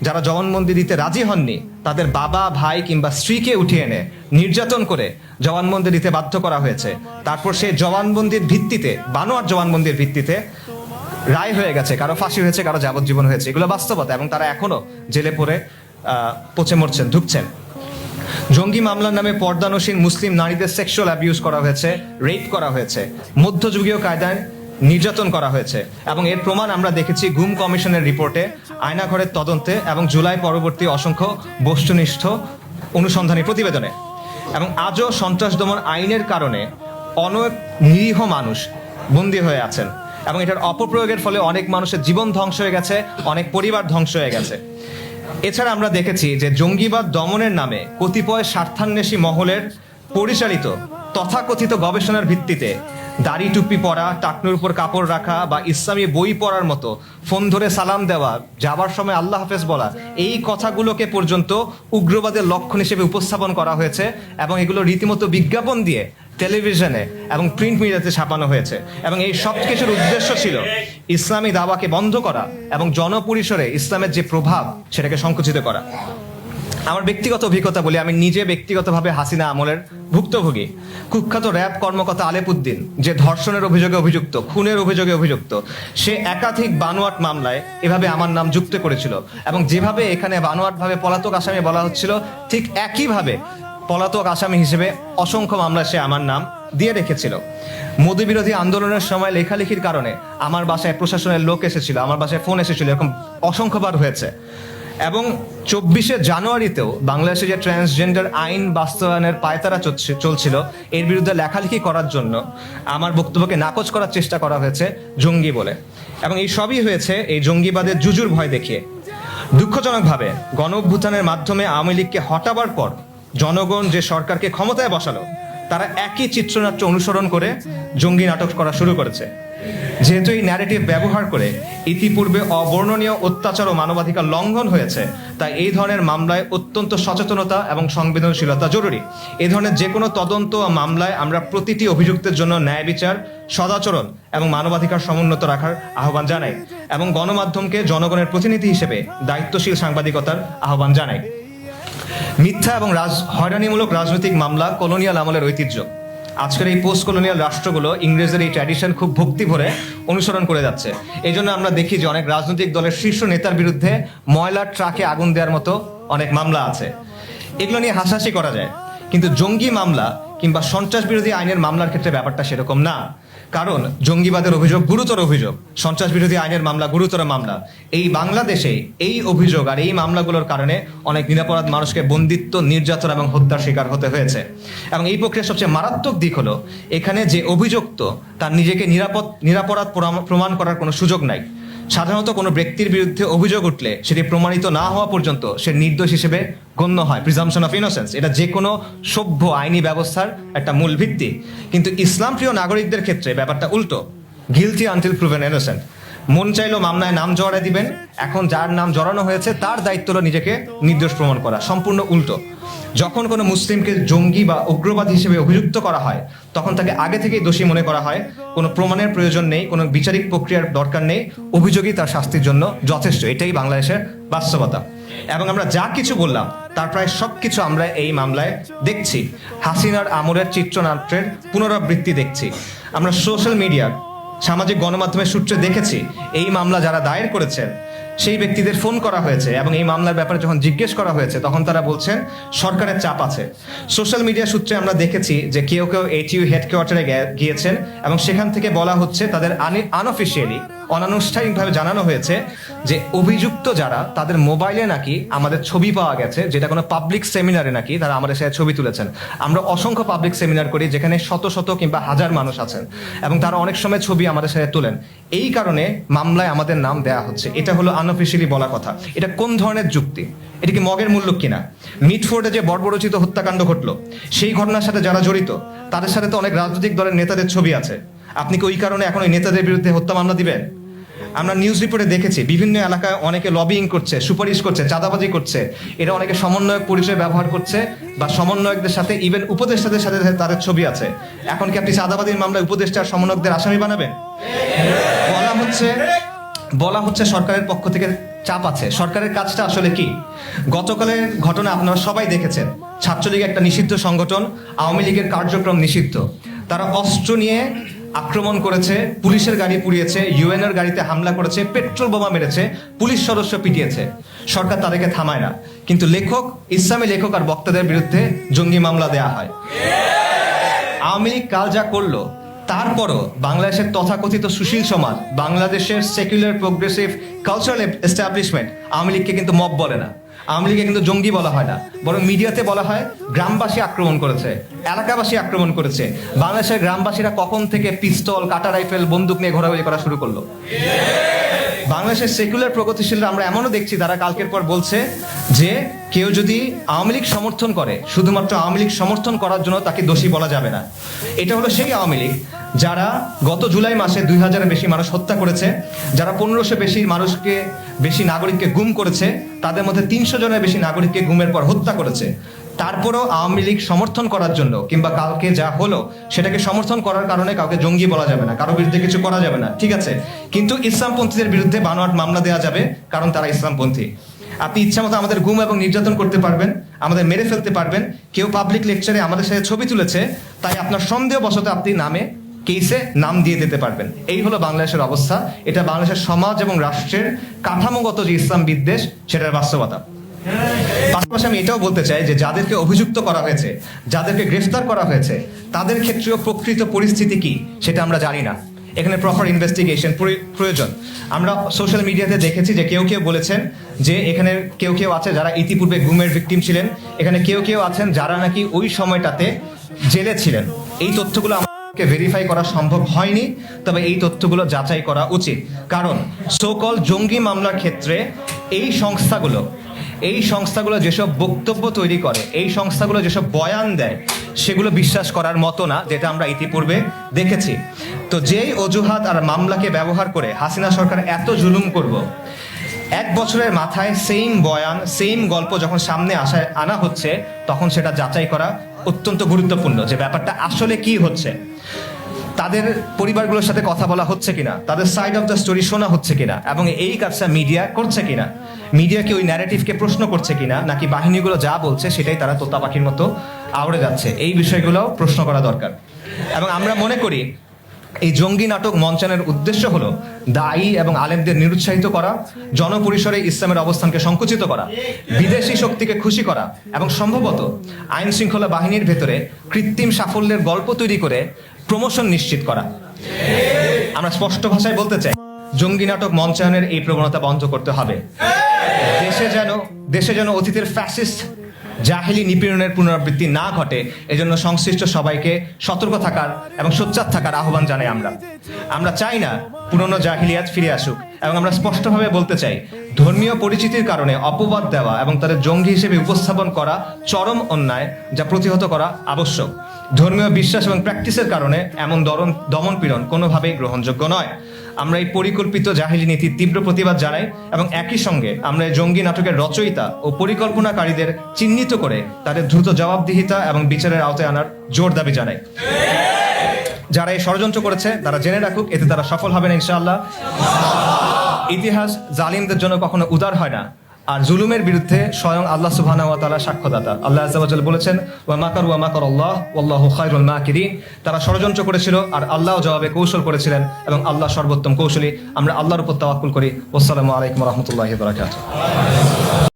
যারা জবানবন্দি দিতে রাজি হননি তাদের বাবা, ভাই কিংবা স্ত্রীকে উঠিয়ে এনে নির্যাতন করে জবানবন্দি দিতে বাধ্য করা হয়েছে। তারপর সেই জবানবন্দির ভিত্তিতে, বানোয়াট জবানবন্দির ভিত্তিতে রায় হয়ে গেছে, কারো ফাঁসি হয়েছে, কারো যাবজ্জীবন হয়েছে। এগুলো বাস্তবতা, এবং তারা এখনো জেলে পড়ে পচে মরছেন, ঢুকছেন। জঙ্গি মামলার নামে পর্দানসীন মুসলিম নারীদের সেক্সুয়াল অ্যাবিউজ করা হয়েছে, রেপ করা হয়েছে, মধ্যযুগীয় কায়দায় নির্যাতন করা হয়েছে, এবং এর প্রমাণ আমরা দেখেছি গুম কমিশনের রিপোর্টে, আয়নাঘরের তদন্তে এবং জুলাই পরবর্তী অসংখ্য বস্তুনিষ্ঠ অনুসন্ধানী প্রতিবেদনে। এবং আজও সন্ত্রাস দমন আইনের কারণে অনেক নিরীহ মানুষ বন্দী হয়ে আছেন, এবং এটার অপপ্রয়োগের ফলে অনেক মানুষের জীবন ধ্বংস হয়ে গেছে, অনেক পরিবার ধ্বংস হয়ে গেছে। এছাড়া আমরা দেখেছি যে জঙ্গিবাদ দমনের নামে কতিপয় স্বার্থান্বেষী মহলের পরিচালিত তথাকথিত গবেষণার ভিত্তিতে দাড়ি টুপি পরা, টাকনুর উপর কাপড় রাখা বা ইসলামী বই পড়ার মতো, ফোন ধরে সালাম দেওয়া, যাবার সময় আল্লাহ হাফেজ বলা, এই কথাগুলোকে পর্যন্ত উগ্রবাদের লক্ষণ হিসেবে উপস্থাপন করা হয়েছে, এবং এগুলো রীতিমতো বিজ্ঞাপন দিয়ে টেলিভিশনে এবং প্রিন্ট মিডিয়াতে ছাপানো হয়েছে। এবং এই সব কিছুর উদ্দেশ্য ছিল ইসলামী দাওয়াকে বন্ধ করা এবং জনপরিসরে ইসলামের যে প্রভাব সেটাকে সংকুচিত করা। আমার ব্যক্তিগত অভিজ্ঞতা বলি, আমি নিজে ব্যক্তিগতভাবে হাসিনা আমলের ভুক্তভোগী। কুখ্যাত র্যাব কর্মকর্তা আলেপুদ্দিন, যে ধর্ষণের অভিযোগে অভিযুক্ত, খুনের অভিযোগে অভিযুক্ত, সে একাধিক বানোয়াট মামলায় এভাবে আমার নাম যুক্ত করেছিল, এবং যেভাবে এখানে বানোয়াটভাবে পলাতক আসামি বলা হচ্ছিল, ঠিক একইভাবে পলাতক আসামি হিসেবে অসংখ্য মামলায় সে আমার নাম দিয়ে রেখেছিল। মোদি বিরোধী আন্দোলনের সময় লেখালেখির কারণে আমার বাসায় প্রশাসনের লোক এসেছিল, আমার বাসায় ফোন এসেছিল, এরকম অসংখ্যবার হয়েছে। এবং 24শে জানুয়ারিতেও বাংলাদেশে যে ট্রান্সজেন্ডার আইন বাস্তবায়নের পায়তারা চলছিল, এর বিরুদ্ধে লেখালেখি করার জন্য আমার বক্তব্যকে নাকচ করার চেষ্টা করা হয়েছে জঙ্গি বলে। এবং এই সবই হয়েছে এই জঙ্গিবাদের জুজুর ভয় দেখিয়ে। দুঃখজনকভাবে গণ অভ্যুত্থানের মাধ্যমে আওয়ামী লীগকে হটাবার পর জনগণ যে সরকারকে ক্ষমতায় বসালো, তারা একই চিত্রনাট্য অনুসরণ করে জঙ্গি নাটক করা শুরু করেছে। যেহেতু এই ন্যারেটিভ ব্যবহার করে ইতিপূর্বে অবর্ণনীয় অত্যাচার ও মানবাধিকার লঙ্ঘন হয়েছে, তাই এই ধরনের মামলায় অত্যন্ত সচেতনতা এবং সংবেদনশীলতা জরুরি। এই ধরনের যে কোনো তদন্ত ও মামলায় আমরা প্রতিটি অভিযুক্তের জন্য ন্যায় বিচার, সদাচরণ এবং মানবাধিকার সমুন্নত রাখার আহ্বান জানাই, এবং গণমাধ্যমকে জনগণের প্রতিনিধি হিসেবে দায়িত্বশীল সাংবাদিকতার আহ্বান জানাই। মিথ্যা এবং হয়রানিমূলক রাজনৈতিক মামলা কলোনিয়াল আমলের ঐতিহ্য। আজকের এই পোস্ট কলোনিয়াল রাষ্ট্রগুলো ইংরেজের এই ট্র্যাডিশন খুব ভক্তি ভরে অনুসরণ করে যাচ্ছে। এই জন্য আমরা দেখি যে অনেক রাজনৈতিক দলের শীর্ষ নেতার বিরুদ্ধে ময়লার ট্রাকে আগুন দেওয়ার মতো অনেক মামলা আছে। এগুলো নিয়ে হাসাহাসি করা যায়, কিন্তু জঙ্গি মামলা কিংবা সন্ত্রাস বিরোধী আইনের মামলার ক্ষেত্রে ব্যাপারটা সেরকম না। কারণ জঙ্গিবাদের অভিযোগ গুরুতর অভিযোগ, সন্ত্রাস বিরোধী আইনের মামলা গুরুতর মামলা। এই বাংলাদেশে এই অভিযোগ আর এই মামলাগুলোর কারণে অনেক নিরাপরাধ মানুষকে বন্দিত্ব, নির্যাতন এবং হত্যার শিকার হতে হয়েছে। এবং এই প্রক্রিয়ার সবচেয়ে মারাত্মক দিক হলো, এখানে যে অভিযুক্ত তার নিজেকে নিরাপরাধ প্রমাণ করার কোনো সুযোগ নাই। সাধারণত কোনো ব্যক্তির বিরুদ্ধে অভিযোগ উঠলে সেটি প্রমাণিত না হওয়া পর্যন্ত সে নির্দোষ হিসেবে গণ্য হয়, প্রিজাম্পশন অফ ইনোসেন্স। এটা যে কোনো সভ্য আইনি ব্যবস্থার একটা মূল ভিত্তি। কিন্তু ইসলাম প্রিয় নাগরিকদের ক্ষেত্রে ব্যাপারটা উল্টো, গিলটি আনটিল প্রুভেন ইনোসেন্ট। মন চাইলো মামলায় নাম জড়ায় দিবেন, এখন যার নাম জড়ানো হয়েছে তার দায়িত্ব হলো নিজেকে নির্দোষ প্রমাণ করা। সম্পূর্ণ উল্টো। যখন কোনো মুসলিমকে জঙ্গি বা উগ্রবাদী হিসেবে অভিযুক্ত করা হয়, তখন তাকে আগে থেকেই দোষী মনে করা হয়, কোনো প্রমাণের প্রয়োজন নেই, কোনো বিচারিক প্রক্রিয়ার দরকার নেই, অভিযোগই তার শাস্তির জন্য যথেষ্ট। এটাই বাংলাদেশের বাস্তবতা। এবং আমরা যা কিছু বললাম তার প্রায় সবকিছু আমরা এই মামলায় দেখছি। হাসিনার আমলের চিত্রনাট্যের পুনরাবৃত্তি দেখছি। আমরা সোশ্যাল মিডিয়া, সামাজিক গণমাধ্যমের সূত্রে দেখেছি এই মামলা যারা দায়ের করেছেন সেই ব্যক্তিদের ফোন করা হয়েছে, এবং এই মামলার ব্যাপারে যখন জিজ্ঞেস করা হয়েছে তখন তারা বলছেন সরকারের চাপ আছে। সোশ্যাল মিডিয়া সূত্রে আমরা দেখেছি যে কেউ কেউ এইচইউ হেডকোয়ার্টারে গিয়েছেন, এবং সেখান থেকে বলা হচ্ছে, তাদের আনঅফিসিয়ালি, অনানুষ্ঠানিকভাবে জানানো হয়েছে যে অভিযুক্ত যারা, তাদের মোবাইলে নাকি আমাদের ছবি পাওয়া গেছে, যেটা কোনো পাবলিক সেমিনারে নাকি তারা আমাদের সাথে ছবি তুলেছেন। আমরা অসংখ্য পাবলিক সেমিনার করি যেখানে শত শত কিংবা হাজার মানুষ আছেন, এবং তারা অনেক সময় ছবি আমাদের সাথে তোলেন। এই কারণে মামলায় আমাদের নাম দেয়া হচ্ছে। এটা হলো আনঅফিসিয়ালি বলা কথা। এটা কোন ধরনের যুক্তি? এটা কি মগের মূল্য কিনা? মিটফোর্ডে যে বর্বরচিত হত্যাকাণ্ড ঘটলো, সেই ঘটনার সাথে যারা জড়িত তাদের সাথে তো অনেক রাজনৈতিক দলের নেতাদের ছবি আছে। আপনি কি ওই কারণে এখন ওই নেতাদের বিরুদ্ধে হত্যা মামলা দিবেন? আমরা নিউজ রিপোর্টে দেখেছি বিভিন্ন এলাকায় অনেকে লবিং করছে, সুপারিশ করছে, চাঁদাবাজি করছে। এরা অনেকে সমন্বয়ক পরিচয় ব্যবহার করছে, বা সমন্বয়কদের সাথে, ইভেন উপদেষ্টাদের সাথে তাদের ছবি আছে। এখন কি আপনি চাঁদাবাজির মামলায় উপদেষ্টা আর সমন্বয়কদের আসামি বানাবেন? বলা হচ্ছে বলা হচ্ছে সরকারের পক্ষ থেকে চাপ আছে। সরকারের কাজটা আসলে কি? গতকালের ঘটনা আপনারা সবাই দেখেছেন। ছাত্রলীগ একটা নিষিদ্ধ সংগঠন, আওয়ামী লীগের কার্যক্রম নিষিদ্ধ। তারা অস্ত্র নিয়ে আক্রমণ করেছে, পুলিশের গাড়ি পুড়িয়েছে, ইউএনের গাড়িতে হামলা করেছে, পেট্রোল বোমা মেরেছে, পুলিশ সদস্য পিটিয়েছে। সরকার তাদেরকে থামায় না, কিন্তু ইসলামী লেখক আর বক্তাদের বিরুদ্ধে জঙ্গি মামলা দেয়া হয়। আওয়ামী লীগ কাল যা করলো, তারপরও বাংলাদেশের তথাকথিত সুশীল সমাজ, বাংলাদেশের secular progressive cultural establishment Awami লীগকে কিন্তু মব বলে না, আওয়ামী লীগকে কিন্তু জঙ্গি বলা হয় না, বরং মিডিয়াতে বলা হয় গ্রামবাসী আক্রমণ করেছে, এলাকাবাসী আক্রমণ করেছে। বাংলাদেশের গ্রামবাসীরা কখন থেকে পিস্তল, কাটা রাইফেল, বন্দুক নিয়ে ঘোরাঘুরি করা শুরু করলো? বাংলাদেশের সেকুলার প্রগতিশীলরা আমরা এমনও দেখছি, তারা কালকের পর বলছে যে কেউ যদি আওয়ামী লীগ সমর্থন করে, শুধুমাত্র আওয়ামী লীগ সমর্থন করার জন্য তাকে দোষী বলা যাবে না। এটা হলো সেই আওয়ামী লীগ যারা গত জুলাই মাসে 2000-এর বেশি মানুষ হত্যা করেছে, যারা 1500 বেশি নাগরিককে গুম করেছে, তাদের মধ্যে 300 জনের বেশি নাগরিককে গুমের পর হত্যা করেছে। তারপরও আওয়ামী লীগ সমর্থন করার জন্য কিংবা কালকে যা হলো সেটাকে সমর্থন করার কারণে কাউকে জঙ্গি বলা যাবে না, কারো বিরুদ্ধে কিছু করা যাবে না, ঠিক আছে। কিন্তু ইসলামপন্থীদের বিরুদ্ধে বানোয়াট মামলা দেওয়া যাবে, কারণ তারা ইসলামপন্থী। আপনি ইচ্ছা মতো আমাদের গুম এবং নির্যাতন করতে পারবেন, আমাদের মেরে ফেলতে পারবেন। কেউ পাবলিক লেকচারে আমাদের সাথে ছবি তুলেছে, তাই আপনার সন্দেহবশত আপনি কেসে নাম দিয়ে দিতে পারবেন। এই হলো বাংলাদেশের অবস্থা। এটা বাংলাদেশের সমাজ এবং রাষ্ট্রের কাঠামোগত যে ইসলাম বিদ্বেষ, সেটার বাস্তবতা। পাশাপাশি আমি এটাও বলতে চাই যে যাদেরকে অভিযুক্ত করা হয়েছে, যাদেরকে গ্রেফতার করা হয়েছে, তাদের ক্ষেত্রেও প্রকৃত পরিস্থিতি কি সেটা আমরা জানি না। এখানে প্রপার ইনভেস্টিগেশন প্রয়োজন। আমরা সোশ্যাল মিডিয়াতে দেখেছি যে কেউ বলেছেন যে এখানে কেউ আছে যারা ইতিপূর্বে গুমের ভিকটিম ছিলেন, এখানে কেউ আছেন যারা নাকি ওই সময়টাতে জেলে ছিলেন। এই তথ্যগুলো আমাকে ভেরিফাই করা সম্ভব হয়নি, তবে এই তথ্যগুলো যাচাই করা উচিত। কারণ সোকল জঙ্গি মামলার ক্ষেত্রে এই সংস্থাগুলো যেসব বক্তব্য তৈরি করে, এই সংস্থাগুলো যেসব বয়ান দেয়, সেগুলো বিশ্বাস করার মতো না, যেটা আমরা ইতিপূর্বে দেখেছি। তো যেই অজুহাত আর মামলাকে ব্যবহার করে হাসিনা সরকার এত জুলুম করব, 1 বছরের মাথায় সেম বয়ান, সেম গল্প যখন সামনে আনা হচ্ছে, তখন সেটা যাচাই করা অত্যন্ত গুরুত্বপূর্ণ যে ব্যাপারটা আসলে কি হচ্ছে। তাদের পরিবারগুলোর সাথে কথা বলা হচ্ছে কিনা, তাদের সাইড অফ দ্য স্টোরি শোনা হচ্ছে কিনা, এবং এই কাজটা মিডিয়া করছে কিনা, মিডিয়া কি ওই ন্যারেটিভকে প্রশ্ন করছে কিনা, নাকি বাহিনীগুলো যা বলছে সেটাই তারা তোতা পাখির মতো আওড়ে যাচ্ছে, এই বিষয়গুলো প্রশ্ন করা দরকার। এবং আমরা মনে করি এই জঙ্গি নাটক মঞ্চানোর উদ্দেশ্য হলো দায়ী এবং আলেমদের নিরুৎসাহিত করা, জনপরিসরে ইসলামের অবস্থানকে সংকুচিত করা, বিদেশি শক্তিকে খুশি করা, এবং সম্ভবত আইন শৃঙ্খলা বাহিনীর ভেতরে কৃত্রিম সাফল্যের গল্প তৈরি করে প্রমোশন নিশ্চিত করা। আমরা স্পষ্ট ভাষায় বলতে চাই, জঙ্গি নাটক মঞ্চায়নের এই প্রবণতা বন্ধ করতে হবে। দেশে যেন অতীতের ফ্যাসিস্ট জাহেলি নিপীড়নের পুনরাবৃত্তি না ঘটে, এজন্য সংশ্লিষ্ট সবাইকে সতর্ক থাকার এবং সোচ্চার থাকার আহ্বান জানাই। আমরা চাই না পুরনো জাহিলিয়াত ফিরে আসুক, এবং আমরা স্পষ্টভাবে বলতে চাই, ধর্মীয় পরিচিতির কারণে অপবাদ দেওয়া এবং তাদের জঙ্গি হিসেবে উপস্থাপন করা চরম অন্যায়, যা প্রতিহত করা আবশ্যক। ধর্মীয় বিশ্বাস এবং প্র্যাকটিসের কারণে এমন দমন পীড়ন কোনোভাবেই গ্রহণযোগ্য নয়। আমরা এই পরিকল্পিত জাহিলি নীতির তীব্র প্রতিবাদ জানাই, এবং একই সঙ্গে আমরা এই জঙ্গি নাটকের রচয়িতা ও পরিকল্পনাকারীদের চিহ্নিত করে তাদের দ্রুত জবাবদিহিতা এবং বিচারের আওতায় আনার জোর দাবি জানাই। যারা এই ষড়যন্ত্র করেছে তারা জেনে রাখুক, এতে তারা সফল হবে না ইনশাআল্লাহ। ইতিহাস জালিমদের জন্য কখনো উদার হয় না, আর জুলুমের বিরুদ্ধে স্বয়ং আল্লাহ সুবহানাহু ওয়া তাআলা সাক্ষ্যদাতা। আল্লাহ আযজা ওয়া জাল্লা বলেছেন, ওয়া মাকারাল্লাহ ওয়াল্লাহু খায়রুল মাকিরিন। তারা ষড়যন্ত্র করেছিল আর আল্লাহ জবাবে কৌশল করেছিলেন, এবং আল্লাহ সর্বোত্তম কৌশলী। আমরা আল্লাহর উপর তাওয়াক্কুল করি। আসসালামু আলাইকুম ওয়া রাহমাতুল্লাহি ওয়া বারাকাতুহু।